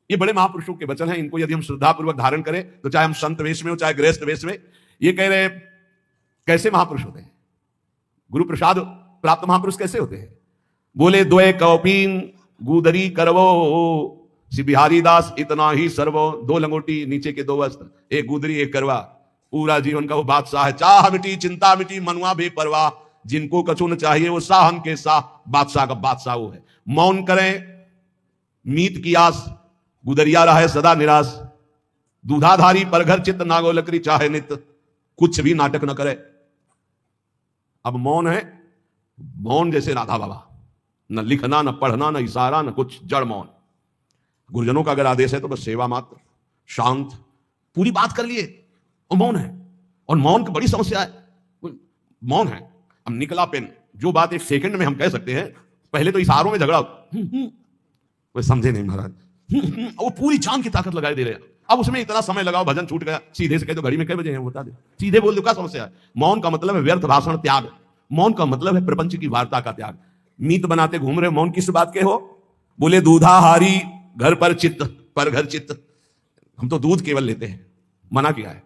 ये बड़े महापुरुषों के वचन हैं, इनको यदि हम श्रद्धापूर्वक धारण करें तो चाहे हम संत वेश में हो चाहे गृहस्थ वेश में। ये कह रहे कैसे महापुरुष होते हैं, गुरु प्रसाद प्राप्त महापुरुष कैसे होते हैं? बोले द्वय कौपीन गुदरी करवो श्री बिहारी दास इतना ही सर्वो। दो लंगोटी नीचे के दो वस्त्र, एक गुदरी एक करवा, पूरा जीवन का वो बादशाह है। चाह मिटी चिंता मिटी मनुआ बेपरवाह, जिनको कछु न चाहिए वो साहन के साह, बादशाह का बादशाह वो है। मौन करें मीत की आस, गुदरिया रहा है सदा निराश। दूधाधारी पर घर चित्त नागो लकड़ी चाहे नित, कुछ भी नाटक न करे। अब मौन है, मौन जैसे राधा बाबा, न लिखना न पढ़ना न इशारा न कुछ, जड़ मौन। गुरुजनों का अगर आदेश है तो बस सेवा मात्र, शांत, पूरी बात कर लिए और मौन है। और मौन की बड़ी समस्या है, मौन है। अब निकला पेन, जो बात एक सेकंड में हम कह सकते हैं, पहले तो इशारों में झगड़ा, वो समझे नहीं महाराज, वो पूरी जान की ताकत लगाए दे रहे हैं। अब उसमें इतना समय लगाओ, भजन छूट गया, सीधे से कह दो घड़ी में कई बजे हैं बता दे, सीधे बोल दो, क्या समस्या है? मौन का मतलब है व्यर्थ भाषण त्याग, मौन का मतलब है प्रपंच की वार्ता का त्याग। मीत बनाते घूम रहे, मौन किस बात के हो? बोले दूधाहारी घर पर चित्त पर घर चित्त, हम तो दूध केवल लेते हैं, मना किया है।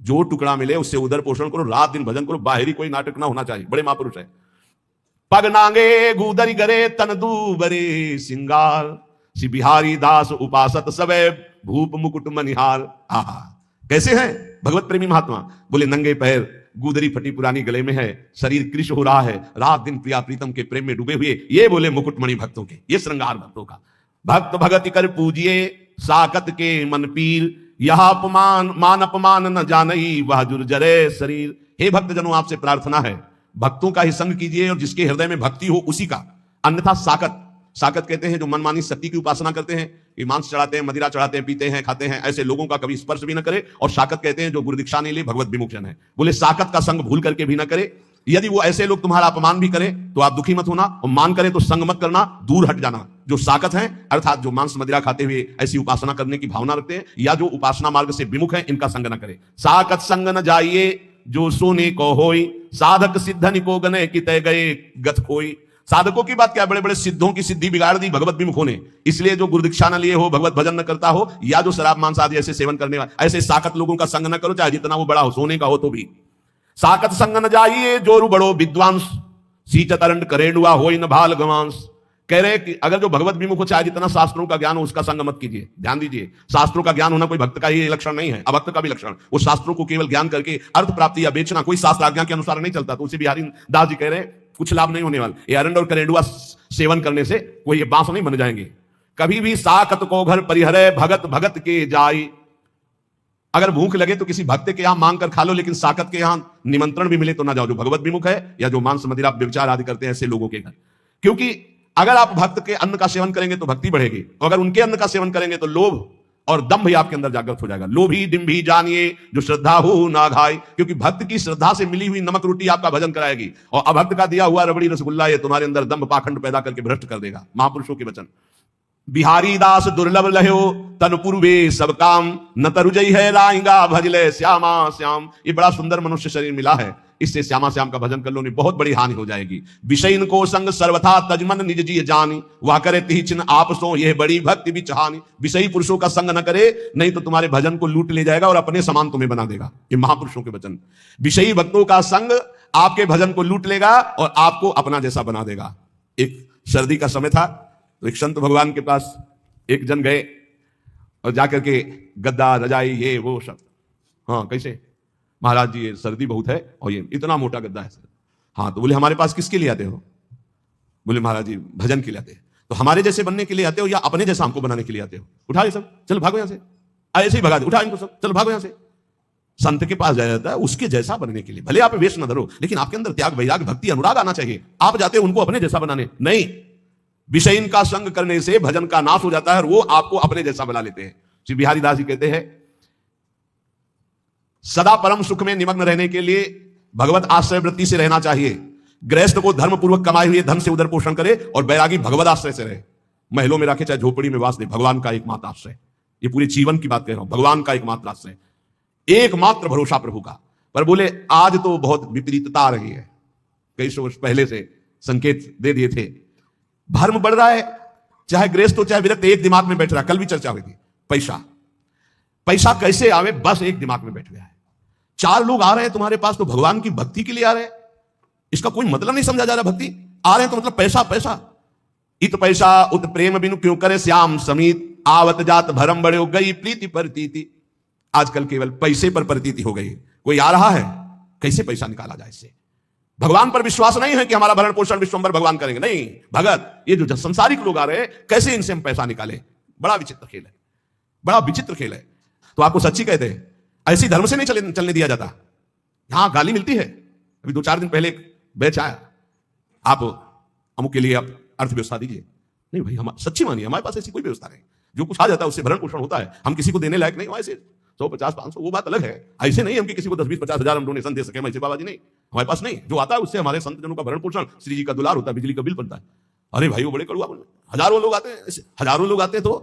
जो टुकड़ा मिले उससे उधर पोषण करो, रात दिन भजन करो, बाहरी कोई नाटक ना होना चाहिए। बड़े महापुरुष है। पग नांगे गुदरी गरे तन दूबरे सिंगार, श्री बिहारी दास उपासत सबे भूप मुकुट मनिहार। आहा कैसे हैं भगवत प्रेमी महात्मा। बोले नंगे पैर, गुदरी फटी पुरानी गले में है, शरीर कृश हो रहा है, रात दिन प्रिया प्रीतम के प्रेम में डूबे हुए। ये बोले मुकुटमणि भक्तों के, ये श्रृंगार भक्तों का। भक्त भगति कर पूजिए साकत के मन पीर, यह अपमान मान अपमान न जानई वह जुर्जरे शरीर। हे भक्त जनों, आपसे प्रार्थना है, भक्तों का ही संग कीजिए और जिसके हृदय में भक्ति हो उसी का। अन्यथा साकत, साकत कहते हैं जो मनमानी शक्ति की उपासना करते हैं, कि मांस चढ़ाते हैं, मदिरा चढ़ाते हैं, पीते हैं, खाते हैं, ऐसे लोगों का कभी स्पर्श भी न करे। और साकत कहते हैं जो गुरु दीक्षा नहीं ले, भगवत विमुख जन है। बोले साकत का संग भूल करके भी न करे। यदि वो ऐसे लोग तुम्हारा अपमान भी करें तो आप दुखी मत होना, और मान करे तो संग मत करना, दूर हट जाना। जो साकत हैं अर्थात जो मांस मदिरा खाते हुए ऐसी उपासना करने की भावना रखते हैं, या जो उपासना मार्ग से विमुख हैं, इनका संग न करे। साकत संग न जाइए जो सोने को होई, साधक सिद्धनि को गने कि तय गए गत खोई। साधकों की बात क्या, बड़े बड़े सिद्धों की सिद्धि बिगाड़ दी भगवत विमुखों ने। इसलिए जो गुरु दीक्षा न लिए हो, भगवत भजन न करता हो, या जो शराब मांस आदि ऐसे सेवन करने वाले, ऐसे साकत लोगों का संग न करो, चाहे जितना वो बड़ा हो, सोने का हो तो भी। साकत संग न जाइए जोरु बड़ो विद्वांस, सीच तरंड करेडुआ होई न भाल गवांस। कह रहे कि अगर जो भगवत विमुख हो, चाहे जितना शास्त्रों का ज्ञान हो, उसका संग मत कीजिए। ध्यान दीजिए, शास्त्रों का ज्ञान होना कोई भक्त का ही लक्षण नहीं है, अभक्त का भी लक्षण। वो शास्त्रों को केवल ज्ञान करके अर्थ प्राप्ति या बेचना कोई शास्त्र आज्ञा के अनुसार नहीं चलता। तो उसे बिहारी दास जी कह रहे हैं कुछ लाभ नहीं होने वाला। ये अरंड और करेडुआ सेवन करने से कोई ये बांस नहीं बन जाएंगे। कभी भी साकत को घर परिहरे भगत भगत के जाई। अगर भूख लगे तो किसी भक्त के यहां मांग कर खा लो, लेकिन साकत के यहां निमंत्रण भी मिले तो ना जाओ, जो भगवत विमुख है या जो मांस मदिरा व्यभिचार आदि करते हैं ऐसे लोगों के घर। क्योंकि अगर आप भक्त के अन्न का सेवन करेंगे तो भक्ति बढ़ेगी, और अगर उनके अन्न का सेवन करेंगे तो लोभ और दंभ भी आपके अंदर जागृत हो जाएगा। लोभी डिम्भी जानिए जो श्रद्धा हो ना खाए, क्योंकि भक्त की श्रद्धा से मिली हुई नमक रोटी आपका भजन कराएगी, और अभक्त का दिया हुआ रबड़ी रसगुल्ला ये तुम्हारे अंदर दंभ पाखंड पैदा करके भ्रष्ट कर देगा। महापुरुषों के वचन। बिहारी दास दुर्लभ लहो तन पूर्वे सब काम, न तरुजई है राइंगा भजले श्यामा श्याम। ये बड़ा सुंदर मनुष्य शरीर मिला है, इससे श्यामा श्याम का भजन कर लो, नहीं बहुत बड़ी हानि हो जाएगी। विषयन को संग सर्वथा तजमन निज जी जानी, वह करे तिहि चिन्ह आप सो यह बड़ी भक्ति भी चाहानी। विषयी पुरुषों का संग न करे, नहीं तो तुम्हारे भजन को लूट ले जाएगा और अपने समान तुम्हें बना देगा। ये महापुरुषों के वचन। विषयी भक्तों का संग आपके भजन को लूट लेगा और आपको अपना जैसा बना देगा। एक सर्दी का समय था, तो एक संत भगवान के पास एक जन गए और जाकर के गद्दा रजाई ये वो सब, हाँ कैसे महाराज जी ये सर्दी बहुत है और ये इतना मोटा गद्दा है सर। हाँ तो बोले हमारे पास किसके लिए आते हो? बोले महाराज जी भजन के लिए आते हैं। तो हमारे जैसे बनने के लिए आते हो या अपने जैसा हमको बनाने के लिए आते हो? उठा ये सब, चल भागो यहां से। ऐसे ही भगा दे, उठा इनको सब, चल भागो यहां से। संत के पास जाया जाता है उसके जैसा बनने के लिए। भले आप वेश न धरो, लेकिन आपके अंदर त्याग वैराग भक्ति अनुराग आना चाहिए। आप जाते हो उनको अपने जैसा बनाने, नहीं। विषयीन का संग करने से भजन का नाश हो जाता है और वो आपको अपने जैसा बना लेते हैं। श्री बिहारी दास जी कहते हैं सदा परम सुख में निमग्न रहने के लिए भगवत आश्रय वृत्ति से रहना चाहिए। गृहस्थ को धर्म पूर्वक कमाए हुए धन से उदर पोषण करे और बैरागी भगवत आश्रय से रहे। महलों में रखे चाहे झोपड़ी में वास दे, भगवान का एकमात्र आश्रय। ये पूरे जीवन की बात कह रहा हूं, भगवान का एकमात्र आश्रय, एकमात्र भरोसा प्रभु का। पर बोले आज तो बहुत विपरीतता आ रही है, कई सौ वर्ष पहले से संकेत दे दिए थे। धर्म बढ़ रहा है, चाहे गृहस्थ हो चाहे विरक्त, एक दिमाग में बैठ रहा। कल भी चर्चा हुई थी, पैसा पैसा कैसे आवे, बस एक दिमाग में बैठ गया है। चार लोग आ रहे हैं तुम्हारे पास तो भगवान की भक्ति के लिए आ रहे हैं, इसका कोई मतलब नहीं समझा जा रहा। भक्ति आ रहे हैं तो मतलब पैसा पैसा। इत पैसा उत प्रेम बिनु क्यों करे श्याम समीत, आवत जात भरम बड़े हो गई प्रीति प्रतीति। आजकल केवल पैसे पर प्रतीति हो गई। कोई आ रहा है, कैसे पैसा निकाला जाए इससे। भगवान पर विश्वास नहीं है कि हमारा भरण पोषण विश्वम्भर भगवान करेंगे। नहीं, भगत ये जो संसारिक लोग आ रहे हैं, कैसे इनसे हम पैसा निकाले। बड़ा विचित्र खेल है, बड़ा विचित्र खेल है। तो आपको सच्ची कहते हैं, ऐसी धर्म से नहीं चलने दिया जाता। यहां गाली मिलती है। अभी 2-4 दिन पहले एक बैच आया, आप अमुक के लिए आप अर्थव्यवस्था दीजिए। नहीं भाई, हम सच्ची मानिए, हमारे पास ऐसी कोई व्यवस्था नहीं। जो कुछ आ जाता है उससे भरण पोषण होता है। हम किसी को देने लायक नहीं हो ऐसे 100-50-500, वो बात अलग है। ऐसे नहीं हम कि किसी को 10-20-50 हजार हम डोनेशन दे सके, ऐसे बाबा जी नहीं, हमारे पास नहीं। जो आता है उससे हमारे संत जनों का भरण पोषण, श्री जी का दुलार होता है, बिजली का बिल बनता है। अरे भाई वो बड़े कड़ुआ, हजारों लोग आते हैं, हजारों लोग आते हैं तो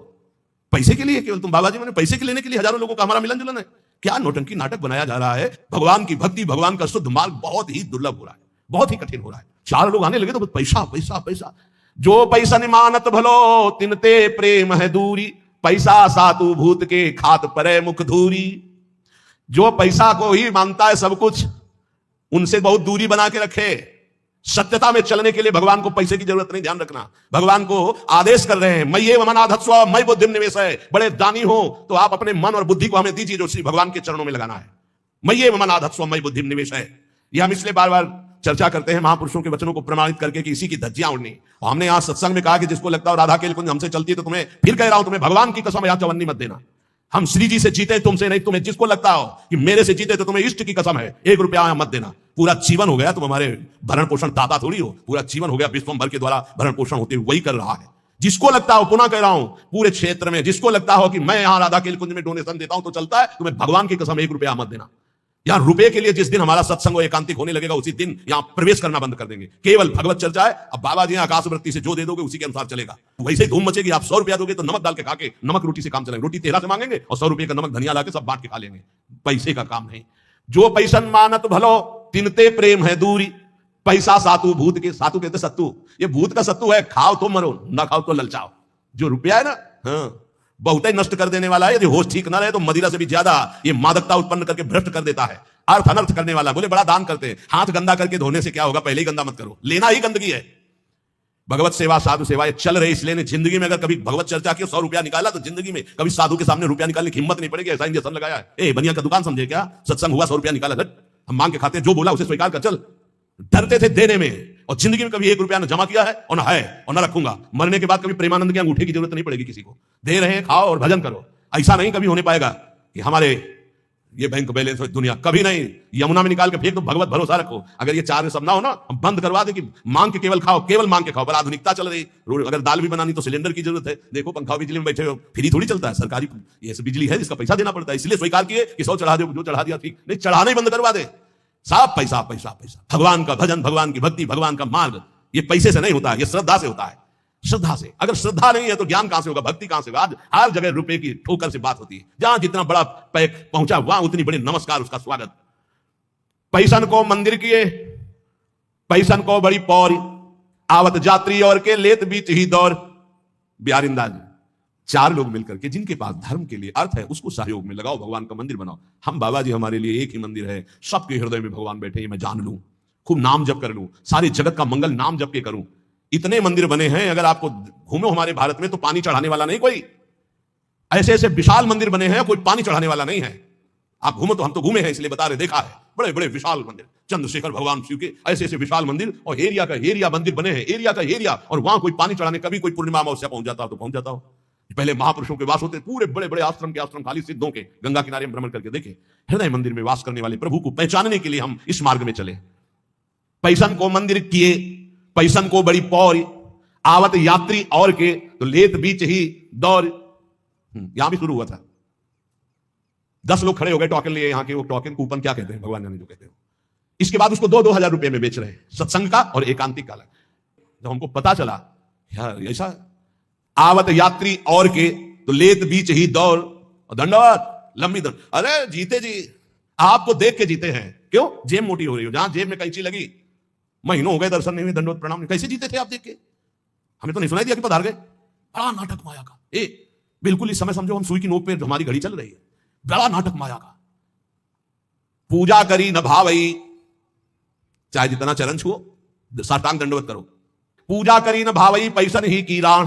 पैसे के लिए केवल। तुम बाबा जी मैंने पैसे के लेने के लिए हजारों लोगों का हमारा मिलन जुलन है। क्या नौटंकी नाटक बनाया जा रहा है। भगवान की भक्ति, भगवान का शुद्ध मार्ग बहुत ही दुर्लभ हो रहा है, बहुत ही कठिन हो रहा है। 4 लोग आने लगे तो पैसा पैसा पैसा। जो पैसा निमानत भलो तिनते प्रेम है दूरी, पैसा सातु भूत के खात परे मुख धूरी। जो पैसा को ही मानता है सब कुछ, उनसे बहुत दूरी बना के रखे। सत्यता में चलने के लिए भगवान को पैसे की जरूरत नहीं, ध्यान रखना। भगवान को आदेश कर रहे हैं, मैं ये मनाधत्स्व मैं बुद्धि निवेश है। बड़े दानी हो तो आप अपने मन और बुद्धि को हमें दीजिए, जो श्री भगवान के चरणों में लगाना है। मैं ये मनाधत्स्व मैं बुद्धि निवेश है। ये हम इसलिए बार बार चर्चा करते हैं महापुरुषों के वचनों को प्रमाणित करके कि इसी की धज्जियां उड़नी। और हमने यहां सत्संग में कहा कि जिसको लगता है राधा के कुंज हमसे चलती है, तो तुम्हें फिर कह रहा हूं, तुम्हें भगवान की कसम यहां चवन्नी मत देना। हम श्री जी से जीते, तुमसे नहीं। तुम्हें जिसको लगता हो कि मेरे से जीते तो तुम्हें इष्ट की कसम है, 1 रुपया मत देना। पूरा जीवन हो गया, तुम हमारे भरण पोषण दाता थोड़ी हो। पूरा जीवन हो गया विश्वम्भर के द्वारा भरण पोषण होते हुए वही कर रहा है। जिसको लगता हो, पुनः कह रहा हूं, पूरे क्षेत्र में जिसको लगता हो कि मैं यहां राधा के कुंज में डोनेशन देता हूं तो चलता है, तुम्हें भगवान की कसम 1 रुपया मत देना। यहां रुपए के लिए जिस दिन हमारा सत्संग और एकांतिक होने लगेगा, उसी दिन यहां प्रवेश करना बंद कर देंगे। केवल भगवत चर्चा है। अब बाबा जी आकाश वृत्ति से जो दे दोगे उसी के अनुसार चलेगा। वैसे ही धूम मचेगी। आप 100 रुपया दोगे तो नमक डाल के खा के नमक रोटी से काम चलेंगे। रोटी 13 से मांगेंगे और 100 रुपये का नमक धनिया ला के सब बांट के खा लेंगे। पैसे का काम नहीं। जो पैसन मानत भलो तिनते प्रेम है दूरी, पैसा सातु भूत के। सातु कहते सत्तू, ये भूत का सत्तू है। खाओ तो मरो, ना खाओ तो ललचाओ। जो रुपया है ना, हाँ, बहुत ही नष्ट कर देने वाला है। यदि होश ठीक ना रहे तो मदिरा से भी ज्यादा ये मादकता उत्पन्न करके भ्रष्ट कर देता है। अर्थ अनर्थ करने वाला। बोले बड़ा दान करते हैं, हाथ गंदा करके धोने से क्या होगा, पहले ही गंदा मत करो। लेना ही गंदगी है। भगवत सेवा साधु सेवा ये चल रही, इसलिए जिंदगी में अगर कभी भगवत चर्चा की 100 रुपया निकाला तो जिंदगी में कभी साधु के सामने रुपया निकालने की हिम्मत नहीं पड़ेगी। ऐसा इंजेक्शन लगाया है, ए बनिया का दुकान समझे क्या। सत्संग हुआ 100 रुपया निकाला, हम मांग के खाते हैं, जो बोला उसे स्वीकार कर चल। डरते थे देने में, और जिंदगी में कभी 1 रुपया न जमा किया है और न है और न रखूंगा। मरने के बाद कभी प्रेमानंद के अंगूठे की जरूरत नहीं पड़ेगी किसी को। दे रहे हैं, खाओ और भजन करो। ऐसा नहीं कभी होने पाएगा कि हमारे ये बैंक बैलेंस दुनिया, कभी नहीं। यमुना में निकाल के फेंक दो, भगवत भरोसा रखो। अगर ये 4 सब ना हो ना, हम बंद करवा दे कि मांग के केवल खाओ, केवल मांग के खाओ। पर आधुनिकता चल रही, अगर दाल भी बनानी तो सिलेंडर की जरूरत है। देखो पंखा बिजली में बैठे हो, फ्री थोड़ी चलता है। सरकारी ये बिजली है जिसका पैसा देना पड़ता है। इसलिए स्वीकार किए कि 100 चढ़ा दो, जो चढ़ा दिया ठीक नहीं, चढ़ाना ही बंद करवा दे। साफ पैसा पैसा पैसा। भगवान का भजन, भगवान की भक्ति, भगवान का मार्ग ये पैसे से नहीं होता है, ये श्रद्धा से होता है। श्रद्धा से। अगर श्रद्धा नहीं है तो ज्ञान कहां से होगा, भक्ति कहां से होगा। आज हर जगह रुपए की ठोकर से बात होती है। जहां जितना बड़ा पैक पहुंचा वहां उतनी बड़ी नमस्कार, उसका स्वागत। पैसन को मंदिर किए, पैसन को बड़ी पौरी, आवत जात्री और के लेत बीच ही दौर। बिहारिंदाज 4 लोग मिलकर के, जिनके पास धर्म के लिए अर्थ है, उसको सहयोग में लगाओ, भगवान का मंदिर बनाओ। हम बाबा जी हमारे लिए एक ही मंदिर है, सबके हृदय में भगवान बैठे, मैं जान लूं, खूब नाम जप कर लूं, सारे जगत का मंगल नाम जप के करूं। इतने मंदिर बने हैं, अगर आपको घूमो हमारे भारत में तो पानी चढ़ाने वाला नहीं कोई। ऐसे ऐसे विशाल मंदिर बने हैं, कोई पानी चढ़ाने वाला नहीं है। आप घूमो तो हम तो घूमे हैं इसलिए बता रहे, देखा है बड़े बड़े विशाल मंदिर, चंद्रशेखर भगवान शिव के ऐसे ऐसे विशाल मंदिर, और एरिया का एरिया मंदिर बने हैं, एरिया का एरिया। और वहां कोई पानी चढ़ाने, कभी कोई पूर्णिमा अमावस्या पहुंच जाता हो तो पहुंच जाता हो। पहले महापुरुषों के वास होते, पूरे बड़े बड़े आश्रम के आश्रम खाली, सिद्धों के, गंगा किनारे में भ्रमण करके देखे। हृदय मंदिर में वास करने वाले प्रभु को पहचानने के लिए हम इस मार्ग में चले। पैसन को मंदिर किए, पैसन को बड़ी पौरी, आवत यात्री और के तो लेत बीच ही दौर। यहां भी शुरू हुआ था। 10 लोग खड़े हो गए टोकन लिए, यहां के वो टोकन कूपन क्या कहते हैं, भगवान जाने जो कहते हैं। इसके बाद उसको 2-2 हजार रुपए में बेच रहे हैं, सत्संग का और एकांतिक का अलग। जब हमको पता चला यार ऐसा, आवत यात्री और के तो लेत बीच ही दौर, दंडवत लंबी दौड़। अरे जीते जी, आपको देख के जीते हैं। क्यों? जेब मोटी हो रही हो। जहां जेब में कैंची लगी, महीनों हो गए दर्शन नहीं हुए, दंडवत प्रणाम नहीं। कैसे जीते थे आप देख के? हमें तो नहीं सुनाई दिया कि पधार गए। बड़ा नाटक माया का। बिल्कुल इस समय समझो हम सुई की नोक पे हमारी घड़ी चल रही है। बड़ा नाटक माया का। पूजा करी न भावई, चाहे जितना चरण छुओ, साष्टांग दंडवत करो। पूजा करी न भावई, पैसन ही की राण,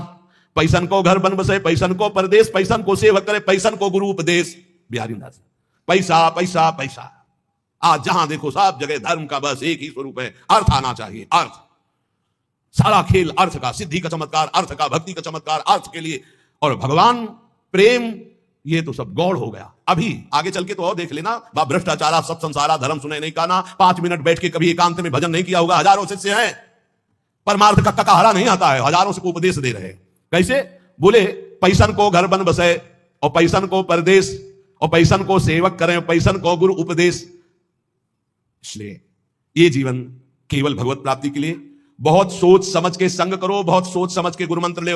पैसन को घर बन बसे, पैसन को परदेश, पैसन को सेवक करे, पैसन को गुरु उपदेश। बिहारी दास, पैसा पैसा पैसा। आज जहां देखो सब जगह धर्म का बस एक ही स्वरूप है, अर्थ आना चाहिए, अर्थ। सारा खेल अर्थ का, सिद्धि का चमत्कार अर्थ का, भक्ति का चमत्कार अर्थ के लिए। और भगवान प्रेम, ये तो सब गौड़ हो गया। अभी आगे चल के तो और देख लेना, भ्रष्टाचारा सब संसारा, धर्म सुने नहीं काना, 5 मिनट बैठ के कभी एकांत में भजन नहीं किया होगा। हजारों शिष्य हैं, परमार्थ का ककाहरा नहीं आता है, हजारों से उपदेश दे रहे हैं। कैसे? बोले पैसन को घर बन बसे, और पैसन को परदेश, और पैसन को सेवक करें, पैसन को गुरु उपदेश। इसलिए ये जीवन केवल भगवत प्राप्ति के लिए। बहुत सोच समझ के संग करो, बहुत सोच समझ के गुरु मंत्र ले।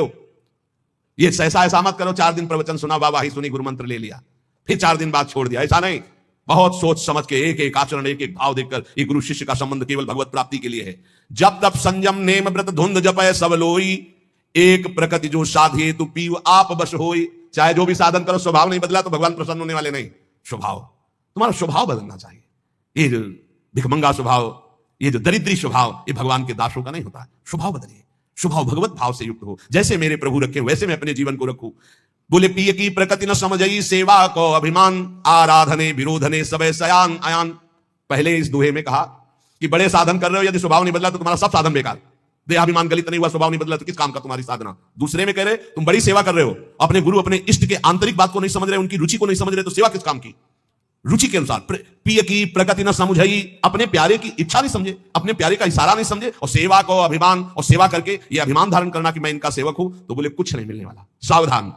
ये ऐसा मत करो 4 दिन प्रवचन सुना, बाबा ही सुनी, गुरु मंत्र ले लिया, फिर 4 दिन बाद छोड़ दिया। ऐसा नहीं, बहुत सोच समझ के एक एक आचरण, एक एक भाव देखकर। ये गुरु शिष्य का संबंध केवल भगवत प्राप्ति के लिए है। जब तब संयम नेम व्रत धुंध जपय सब लोई, एक प्रकृति जो साधिए तू पीव आप बस होई। चाहे जो भी साधन करो, स्वभाव नहीं बदला तो भगवान प्रसन्न होने वाले नहीं। स्वभाव, तुम्हारा स्वभाव बदलना चाहिए। ये जो भिखमंगा स्वभाव, ये जो दरिद्री स्वभाव, ये भगवान के दासों का नहीं होता है। स्वभाव बदलिए, स्वभाव भगवत भाव से युक्त हो। जैसे मेरे प्रभु रखे वैसे मैं अपने जीवन को रखूं। बोले पिय की प्रकृति न समझई, सेवा को अभिमान, आराधने विरोधने सबे सयान आयान। पहले इस दोहे में कहा कि बड़े साधन कर रहे हो, यदि स्वभाव नहीं बदला तो तुम्हारा सब साधन बेकार। देहाभिमान गलित नहीं हुआ, स्वभाव नहीं बदला तो किस काम का तुम्हारी साधना। दूसरे में कह रहे तुम बड़ी सेवा कर रहे हो, अपने गुरु अपने इष्ट के आंतरिक बात को नहीं समझ रहे, उनकी रुचि को नहीं समझ रहे, तो सेवा किस काम की। रुचि के अनुसार। पिय की प्रकृति न समझई, अपने प्यारे की इच्छा नहीं समझे, अपने प्यारे का इशारा नहीं समझे, और सेवा को अभिमान, और सेवा करके ये अभिमान धारण करना कि मैं इनका सेवक हूं, तो बोले कुछ नहीं मिलने वाला। सावधान।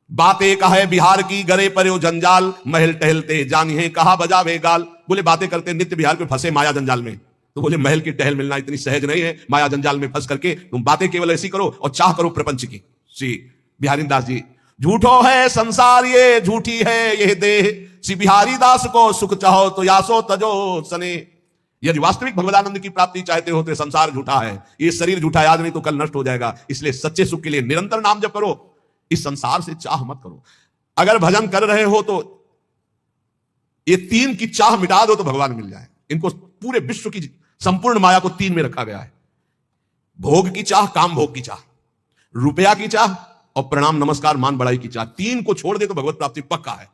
बातें कहे बिहार की, गरे पर जंजाल, महल टहलते जानी है कहा बजावे गाल। बोले बातें करते नित्य बिहार पे फंसे माया जंजाल में, तो बोले महल की टहल मिलना इतनी सहज नहीं है। माया जंजाल में फंस करके तुम बातें केवल ऐसी करो और चाह करो प्रपंच की। श्री बिहारी दास जी, झूठो है संसार ये, झूठी है ये देह, श्री बिहारी दास को सुख चाहो तो यासो तजो सने। यदि वास्तविक भगवदानंद की प्राप्ति चाहते हो तो संसार झूठा है, ये शरीर झूठा है, आज नहीं तो कल नष्ट हो जाएगा। इसलिए सच्चे सुख के लिए निरंतर नाम जप करो, इस संसार से चाह मत करो। अगर भजन कर रहे हो तो ये 3 की चाह मिटा दो तो भगवान मिल जाए। इनको पूरे विश्व की संपूर्ण माया को 3 में रखा गया है। भोग की चाह, काम भोग की चाह, रुपया की चाह, और प्रणाम नमस्कार मान बड़ाई की चाह। 3 को छोड़ दे तो भगवत प्राप्ति पक्का है।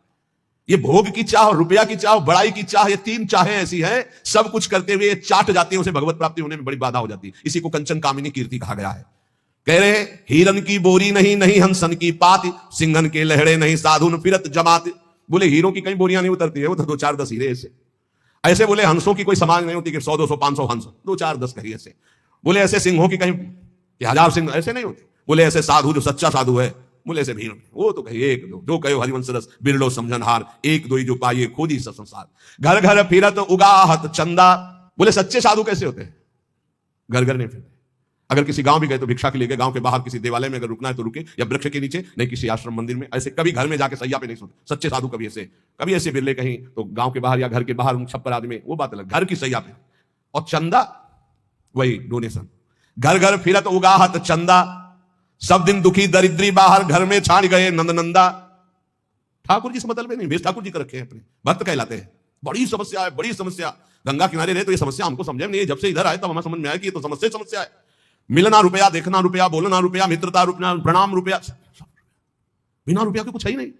ये भोग की चाह, रुपया की चाह, बड़ाई की चाह, ये 3 चाहें ऐसी हैं, सब कुछ करते हुए चाट जाती है, उसे भगवत प्राप्ति होने में बड़ी बाधा हो जाती है। इसी को कंचन कामिनी कीर्ति कहा गया है। कह रहे हिरन की बोरी नहीं, नहीं हंसन की पात, सिंहन के लहड़े नहीं साधुन फिरत जमात। बोले हीरों की कई बोरियां नहीं उतरती है, वो तो 2-4-10 हीरे ऐसे। बोले हंसों की कोई समाज नहीं होती कि 100-200-500 हंस, 2-4-10 कहीं ऐसे। बोले ऐसे सिंहों की कहीं 1000 सिंह ऐसे नहीं होते। बोले ऐसे साधु जो सच्चा साधु है, बोले ऐसे भीड़, वो तो कहीं 1-2 जो कहो हरिवंश रस बिरलो समझनहार, 1-2 जो पाइए खोजी सब संसार, घर घर फिरत उगाहत चंदा। बोले सच्चे साधु कैसे होते हैं? घर घर नहीं फिरते। अगर किसी गांव भी गए तो भिक्षा के लिए गए, गांव के बाहर किसी देवालय में अगर रुकना है तो रुके, या वृक्ष के नीचे, नहीं किसी आश्रम मंदिर में। ऐसे कभी घर में जाके सैया पे नहीं सोते सच्चे साधु। कभी ऐसे बिरले कहीं तो गांव के बाहर या घर के बाहर छप्पर आदमी, वो बात अलग। घर की सैया पे। और चंदा वही डोनेशन। घर घर फिरत उगाहत चंदा, सब दिन दुखी दरिद्री बाहर, घर में छाड़ गए नंदनंदा। ठाकुर जी से मतलब नहीं, भेष ठाकुर जी का रखे हैं, अपने भक्त कहलाते हैं। बड़ी समस्या है, बड़ी समस्या। गंगा किनारे रहे तो ये समस्या हमको समझे नहीं, जब से इधर आए तब हमें समझ में आया कि ये तो समस्या है। मिलना रुपया, देखना रुपया, बोलना रुपया, मित्रता रुपया, प्रणाम रुपया। बिना रुपया के कुछ है ही नहीं,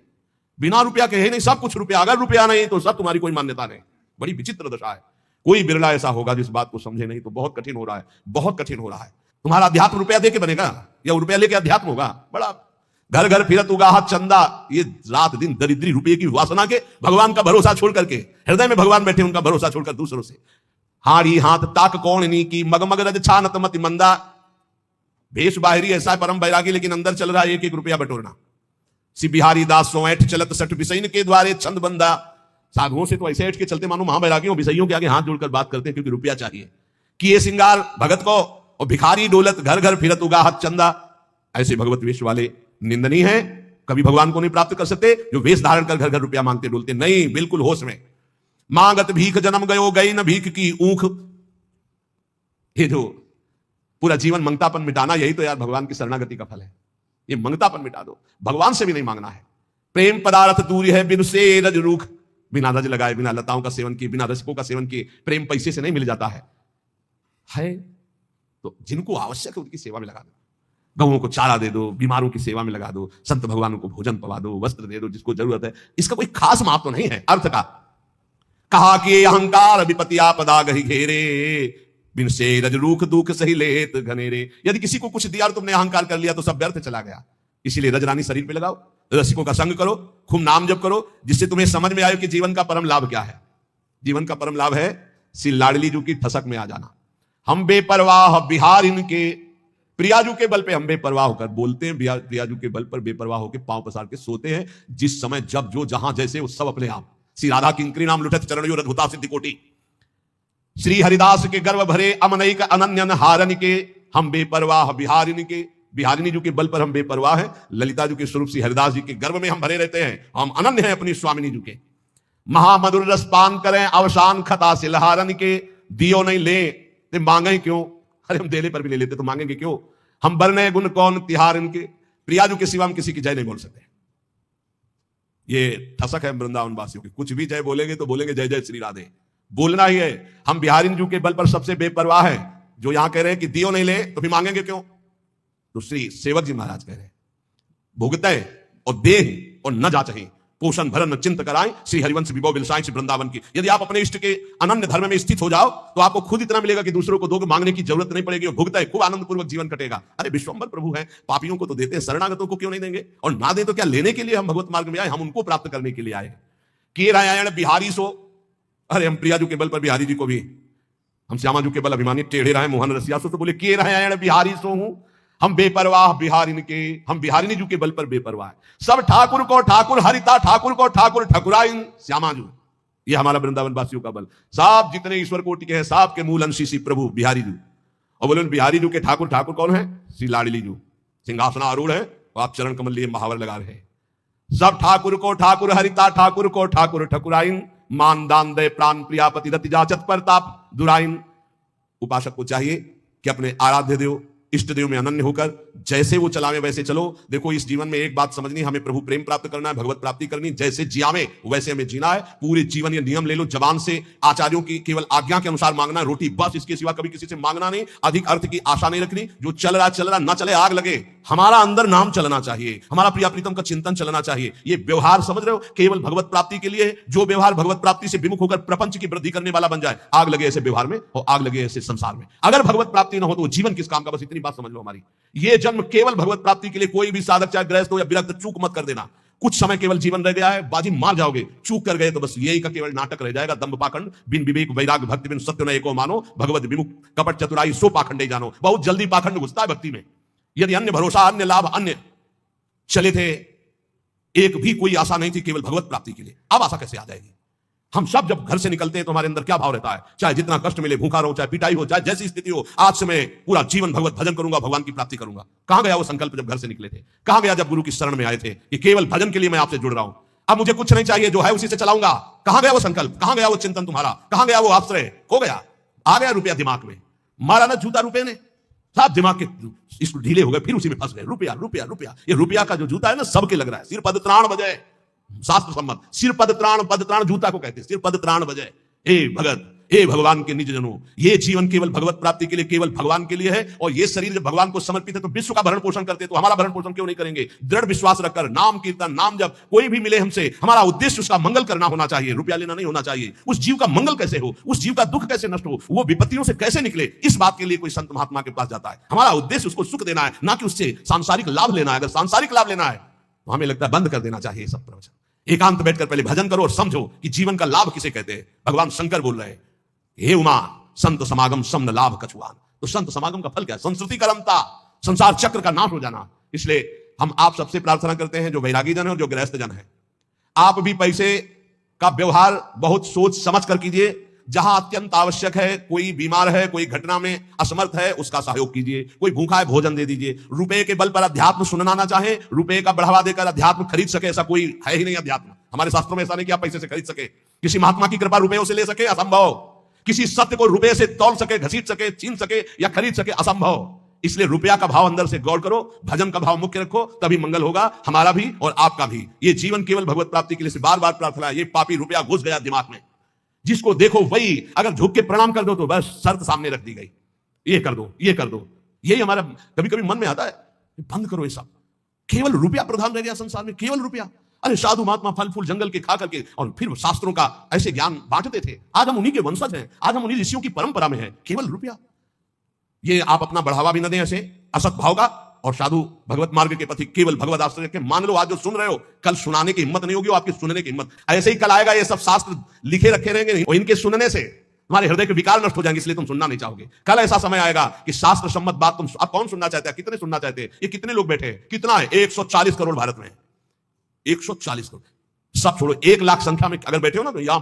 बिना रुपया के है नहीं, सब कुछ रुपया। अगर रुपया नहीं तो सब तुम्हारी कोई मान्यता नहीं। बड़ी विचित्र दशा है। कोई बिरला ऐसा होगा जिस बात को समझे नहीं, तो बहुत कठिन हो रहा है, बहुत कठिन हो रहा है। तुम्हारा अध्यात्म रुपया दे के बनेगा या रुपया लेके अध्यात्म होगा? बड़ा घर घर फिरत उगाहत चंदा, ये रात दिन दरिद्री रुपये की वासना के भगवान का भरोसा छोड़ करके, हृदय में भगवान बैठे उनका भरोसा छोड़कर दूसरों से हाड़ी हाथ ताक कौन नी की, मगमग रज छानत मति मंदा। भेष बाहरी ऐसा है परम बैरागी, लेकिन अंदर चल रहा है 1-1 रुपया बटोरना। सी बिहारी दास सो ऐठ चलत सठ बिसैन के द्वारे छंद बंदा। साधुओं से तो ऐसे ऐठ के चलते मानो महाबैरागियों बिसैयों के आगे हाथ जोड़कर बात करते हैं, क्योंकि रुपया चाहिए। किए सिंगार भगत को, और भिखारी डोलत घर घर फिरत उगाहत चंदा। ऐसे भगवत वेश वाले निंदनीय है, कभी भगवान को नहीं प्राप्त कर सकते। जो वेश धारण कर घर घर रुपया मांगते डोलते नहीं, बिल्कुल होश में। मांगत भीख जन्म गयो गई न भीख की ऊख। ये जो पूरा जीवन मंगतापन मिटाना, यही तो यार भगवान की शरणागति का फल है। ये मंगतापन मिटा दो, भगवान से भी नहीं मांगना है। प्रेम पदार्थ दूरी है बिन से रज रूख, बिना रज लगाए, बिना लताओं का सेवन किए, बिना रसिकों का सेवन किए प्रेम पैसे से नहीं मिल जाता है। तो जिनको आवश्यक है उनकी सेवा में लगा दो, गौओं को चारा दे दो, बीमारों की सेवा में लगा दो, संत भगवानों को भोजन पवा दो, वस्त्र दे दो जिसको जरूरत है। इसका कोई खास महत्व नहीं है अर्थ का। कहा कि अहंकार विपत्ति आपदा गही घेरे, बिन से रज रूख दुख सही लेत घनेरे। यदि किसी को कुछ दिया और तुमने अहंकार कर लिया तो सब व्यर्थ चला गया। इसीलिए रजरानी शरीर पे लगाओ, रसिकों का संग करो, खूब नाम जप करो, जिससे तुम्हें समझ में आए कि जीवन का परम लाभ क्या है। जीवन का परम लाभ है श्री लाडली जी की ठसक में आ जाना। हम बेपरवाह बिहार इनके, प्रियाजू के बल पे हम बेपरवाह होकर बोलते हैं, प्रियाजू के बल पर बेपरवाह होकर पांव पसार के सोते हैं। जिस समय जब जो जहां जैसे वो सब अपने आप। श्री राधा किंकरी नाम लुठत चरणों रघुता सिद्धि कोटि, श्री हरिदास के गर्व भरे अमनई का अनन्यन हारन के, हम बेपरवाह बिहारिन के। बिहारिनी जी के बल पर हम बेपरवाह हैं। ललिता जी के स्वरूप श्री हरिदास जी के गर्व में हम भरे रहते हैं। हम अनन्य हैं अपनी स्वामिनी जी के। महामधुर रस पान करें अवसान खता से लहारन के, दियो नहीं ले ते मांगे क्यों। अरे हम देने पर भी नहीं लेते तो मांगेंगे क्यों। हम बरने गुण कौन तिहार इनके, प्रियाजू के सिवा हम किसी की जय नहीं बोल सकते। ये ठसक है वृंदावन वासियों की। कुछ भी जय बोलेंगे तो बोलेंगे जय जय श्री राधे, बोलना ही है। हम बिहारिन जी के बल पर सबसे बेपरवाह है। जो यहां कह रहे हैं कि दियो नहीं ले तो भी मांगेंगे क्यों। तो श्री सेवक जी महाराज कह रहे हैं भुगते और दे और न जाचहि, पोषण भरन चिंत कराएं, श्री हरिवंश विभव बिलसाएं श्री वृंदावन की। यदि आप अपने इष्ट के अनन्य धर्म में स्थित हो जाओ तो आपको खुद इतना मिलेगा कि दूसरों को दोगे, मांगने की जरूरत नहीं पड़ेगी। और भुगता है खूब आनंद पूर्वक जीवन कटेगा। अरे विश्वम्भर प्रभु है, पापियों को तो देते हैं, शरणागतों को क्यों नहीं देंगे। और ना दे तो क्या लेने के लिए हम भगवत मार्ग में आए, हम उनको प्राप्त करने के लिए आए। के रायायण बिहारी सो, अरे हम प्रियाजू के बल पर बिहारी जी को भी, हम श्यामाजू के बल अभिमानी टेढ़े रहे मोहन रसिया सो, तो बोले के रायायण बिहारी सो हूं। हम बेपरवाह बिहारिन के, हम बिहारिनी जू के बल पर बेपरवाह। सब ठाकुर को ठाकुर हरिता, ठाकुर को ठाकुर ठकुराइन श्यामाजू। ये हमारा वृंदावन वासियों का बल। सब जितने ईश्वर कोटि के हैं सब के मूल अंशी श्री प्रभु बिहारी जू। और बोले बिहारी जू के ठाकुर, ठाकुर कौन है, श्री लाडली जू। सिंहासना आरूढ़ है और आप चरण कमल लिए महावर लगा रहे हैं। सब ठाकुर को ठाकुर हरिता, ठाकुर को ठाकुर ठकुराइन, मान दान दे प्राण प्रियापति रति जाचत परताप दुराइन। उपासक को चाहिए कि अपने आराध्य देव इष्ट देव में अनन्य होकर जैसे वो चलावे वैसे चलो। देखो इस जीवन में एक बात समझनी, हमें प्रभु प्रेम प्राप्त करना है, भगवत प्राप्ति करनी। जैसे जियावे वैसे हमें जीना है। पूरे जीवन ये नियम ले लो, जबान से आचार्यों की केवल आज्ञा के अनुसार मांगना है, रोटी बस, इसके सिवा कभी किसी से मांगना नहीं। अधिक अर्थ की आशा नहीं रखनी। जो चल रहा ना चले, आग लगे। हमारा अंदर नाम चलना चाहिए, हमारा प्रिया प्रीतम का चिंतन चलना चाहिए। ये व्यवहार समझ रहे हो केवल भगवत प्राप्ति के लिए। जो व्यवहार भगवत प्राप्ति से विमुख होकर प्रपंच की वृद्धि करने वाला बन जाए, आग लगे ऐसे व्यवहार में और आग लगे ऐसे संसार में। अगर भगवत प्राप्ति ना हो तो जीवन किस काम का, बस इतनी बात समझ लो हमारी। ये जन्म केवल भगवत प्राप्ति के लिए। कोई भी साधक चाहे गृहस्थ हो या विरक्त, चूक मत कर देना। कुछ समय केवल जीवन रह गया है, बाजी मार जाओगे। चूक कर गए तो बस यही का केवल नाटक रह जाएगा। दंभ पाखंड बिन विवेक वैराग भक्ति बिन सत्य न एको मानो, भगवत विमुख कपट चतुराई सो पाखंडे जानो। बहुत जल्दी पाखंड घुसता है भक्ति में। यदि अन्य भरोसा, अन्य लाभ, अन्य चले थे, एक भी कोई आशा नहीं थी केवल भगवत प्राप्ति के लिए, अब आशा कैसे आ जाएगी। हम सब जब घर से निकलते हैं तो हमारे अंदर क्या भाव रहता है, चाहे जितना कष्ट मिले, भूखा रहो, चाहे पिटाई हो, चाहे जैसी स्थिति हो, आज से मैं पूरा जीवन भगवत भजन करूंगा, भगवान की प्राप्ति करूंगा। कहां गया वो संकल्प जब घर से निकले थे? कहां गया जब गुरु की शरण में आए थे कि केवल भजन के लिए मैं आपसे जुड़ रहा हूं, अब मुझे कुछ नहीं चाहिए, जो है उसी से चलाऊंगा? कहां गया वो संकल्प? कहां गया वो चिंतन तुम्हारा? कहां गया वो आश्रय? हो गया, आ गया रुपया दिमाग में, मारा ना जूता रुपये ने, सब दिमाग के इसको ढीले हो गए, फिर उसी में फंस गए। रुपया रुपया रुपया। ये रुपया का जो जूता है ना, सबके लग रहा है। सिर पद त्राण बजे, शास्त्र सम्मत सिर पद त्राण जूता को कहते हैं। सिर पद त्राण बजे। हे भगत, हे भगवान के निज जनों, ये जीवन केवल भगवत प्राप्ति के लिए, केवल भगवान के लिए है। और ये शरीर जब भगवान को समर्पित है तो विश्व का भरण पोषण करते, तो हमारा भरण पोषण क्यों नहीं करेंगे? दृढ़ विश्वास रखकर नाम कीर्तन, नाम जब कोई भी मिले हमसे, हमारा उद्देश्य उसका मंगल करना होना चाहिए, रुपया लेना नहीं होना चाहिए। उस जीव का मंगल कैसे हो, उस जीव का दुख कैसे नष्ट हो, वो विपत्तियों से कैसे निकले, इस बात के लिए कोई संत महात्मा के पास जाता है। हमारा उद्देश्य उसको सुख देना है, ना कि उससे सांसारिक लाभ लेना है। अगर सांसारिक लाभ लेना है तो हमें लगता है बंद कर देना चाहिए सब प्रवचन। एकांत बैठकर पहले भजन करो और समझो कि जीवन का लाभ किसे कहते हैं। भगवान शंकर बोल रहे हैं, हे उमा संत समागम समन लाभ कछुआन। तो संत समागम का फल क्या है? संस्कृति का रमता, संसार चक्र का नाश हो जाना। इसलिए हम आप सबसे प्रार्थना करते हैं, जो वैरागी जन है और जो गृहस्थ जन है, आप भी पैसे का व्यवहार बहुत सोच समझ कर कीजिए। जहां अत्यंत आवश्यक है, कोई बीमार है, कोई घटना में असमर्थ है, उसका सहयोग कीजिए। कोई भूखा है, भोजन दे दीजिए। रुपए के बल पर अध्यात्म सुनना ना चाहे, रुपए का बढ़ावा देकर अध्यात्म खरीद सके, ऐसा कोई है ही नहीं। अध्यात्म हमारे शास्त्रों में ऐसा नहीं कि आप पैसे से खरीद सके। किसी महात्मा की कृपा रुपयों से ले सके, असंभव। किसी सत्य को रुपए से तौल सके, घसीट सके, छीन सके या खरीद सके, असंभव। इसलिए रुपया का भाव अंदर से गौर करो, भजन का भाव मुख्य रखो, तभी मंगल होगा हमारा भी और आपका भी। ये जीवन केवल भगवत प्राप्ति के लिए बार बार प्रार्थना है। ये पापी रुपया घुस गया दिमाग में, जिसको देखो वही, अगर झुक के प्रणाम कर दो तो बस शर्त सामने रख दी गई, ये कर दो, ये कर दो। यही हमारा कभी कभी मन में आता है, बंद करो ये सब, केवल रुपया प्रधान रह गया संसार में, केवल रुपया। अरे साधु महात्मा फल फूल जंगल के खा करके और फिर शास्त्रों का ऐसे ज्ञान बांटते थे। आज हम उन्हीं के वंशज हैं, आज हम उन्हीं ऋषियों की परंपरा में हैं, केवल रुपया। ये आप अपना बढ़ावा भी न दें ऐसे असत भाव का, और साधु भगवत मार्ग के पथिक केवल भगवत आश्रय के मान लो। आज जो सुन रहे हो, कल सुनाने की हिम्मत नहीं होगी, आपकी सुनने की हिम्मत ऐसे ही कल आएगा। ये सब शास्त्र लिखे रखे रहेंगे और इनके सुनने से तुम्हारे हृदय के विकार नष्ट हो जाएंगे, इसलिए तुम सुनना नहीं चाहोगे। कल ऐसा समय आएगा कि शास्त्र सम्मत बात तुम अब कौन सुनना चाहते हैं, कितने सुनना चाहते हैं? ये कितने लोग बैठे हैं, कितना है? 140 करोड़ भारत में, 140 करोड़। सब छोड़ो, 1 लाख संख्या में अगर बैठे हो ना, तो यहां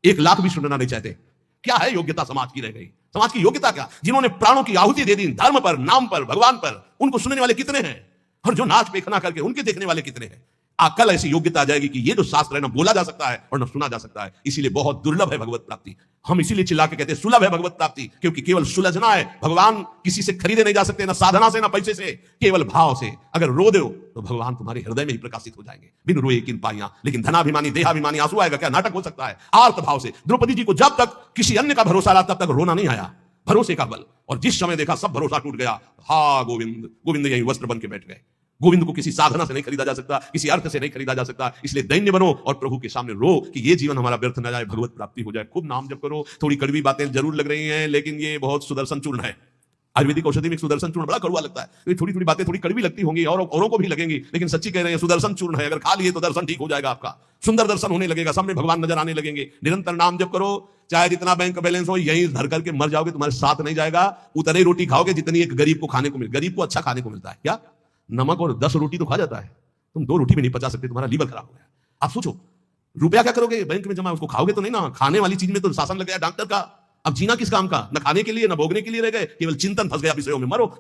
1 लाख भी सुनना नहीं चाहते। क्या है योग्यता समाज की रह गई? समाज की योग्यता क्या? जिन्होंने प्राणों की आहुति दे दी धर्म पर, नाम पर, भगवान पर, उनको सुनने वाले कितने हैं? और जो नाच पेखना करके उनके देखने वाले कितने हैं? कल ऐसी योग्यता आ जाएगी कि ये जो शास्त्र है ना बोला जा सकता है और ना सुना जा सकता है। इसीलिए बहुत दुर्लभ है भगवत प्राप्ति। हम इसीलिए चिल्ला के कहते हैं सुलभ है भगवत प्राप्ति, क्योंकि केवल सुलझना है। भगवान किसी से खरीदे नहीं जा सकते, ना साधना से, ना पैसे से, केवल भाव से। अगर रो दो तो भगवान तुम्हारे हृदय में ही प्रकाशित हो जाएंगे, बिन रोए किन पाइयां। लेकिन धनाभिमानी देहाभिमानी आंसू आएगा क्या? नाटक हो सकता है। आर्त भाव से द्रौपदी जी को जब तक किसी अन्य का भरोसा रहा तब तक रोना नहीं आया, भरोसे का बल। और जिस समय देखा सब भरोसा टूट गया, हा गोविंद गोविंद यही वस्त्र बन के बैठ गए। गोविंद को किसी साधना से नहीं खरीदा जा सकता, किसी अर्थ से नहीं खरीदा जा सकता। इसलिए दैन्य बनो और प्रभु के सामने रो कि ये जीवन हमारा व्यर्थ न जाए, भगवत प्राप्ति हो जाए। खूब नाम जप करो। थोड़ी कड़वी बातें जरूर लग रही हैं, लेकिन ये बहुत सुदर्शन चूर्ण है। आयुर्वेदिक औषधि में सुदर्शन चूर्ण बड़ा कड़वा लगता है, तो थोड़ी थोड़ी बातें थोड़ी कड़वी लगती होंगी और औरों को भी लगेंगी, लेकिन सच्ची कह रहे हैं सुदर्शन चूर्ण है। अगर खा लिए तो दर्शन ठीक हो जाएगा आपका, सुंदर दर्शन होने लगेगा, सामने भगवान नजर आने लगेंगे। निरंतर नाम जप करो, चाहे जितना बैंक बैलेंस हो, यहीं धर करके मर जाओगे, तुम्हारे साथ नहीं जाएगा। उतनी रोटी खाओगे जितनी एक गरीब को खाने को मिले। गरीब को अच्छा खाने को मिलता है क्या? नमक और 10 रोटी तो खा जाता है, तुम 2 रोटी भी नहीं पचा सकते, तुम्हारा लीवर खराब हो गया। आप सोचो, रुपया क्या करोगे? बैंक में जमा, उसको खाओगे तो नहीं ना। खाने वाली चीज में तो शासन लग गया डॉक्टर का। अब जीना किस काम का? न खाने के लिए, न भोगने के लिए रह गए, केवल चिंतन फंस गया विषयों में, मरो।